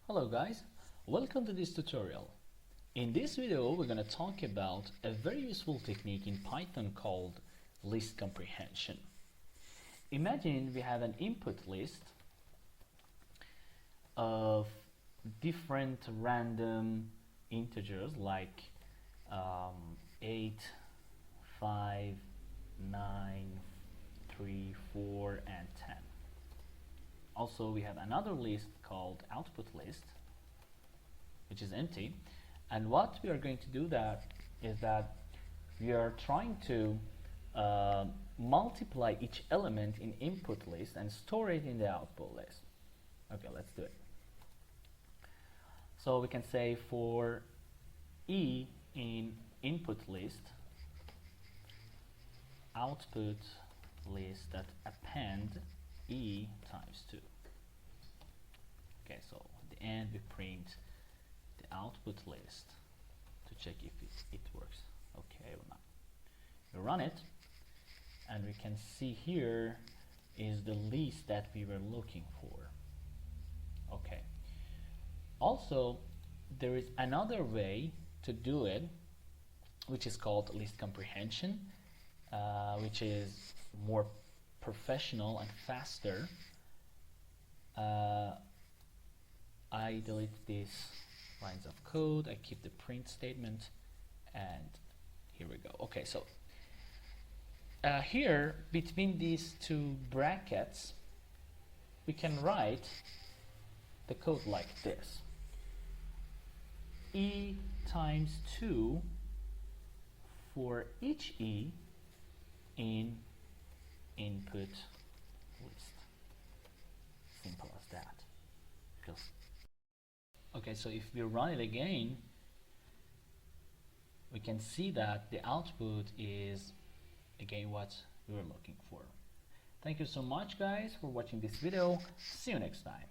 Hello guys, welcome to this tutorial. In this video we're going to talk about a very useful technique in Python called list comprehension. Imagine we have an input list of different random integers like 8, 5, 9, 3, 4 and 10. Also, we have another list called output list, which is empty. And what we are going to do is that we are trying to multiply each element in input list and store it in the output list. Okay, let's do it. So we can say for E in input list, output list that append E times 2. Okay, so at the end we print the output list to check if it works okay or not. We run it and we can see here is the list that we were looking for. Okay. Also, there is another way to do it, which is called list comprehension, which is more professional and faster. I delete these lines of code, I keep the print statement, and here we go. Okay, so here between these two brackets we can write the code like this: E times 2 for each E in input list. Simple as that. Okay, so if we run it again, we can see that the output is again what we were looking for. Thank you so much guys for watching this video. See you next time.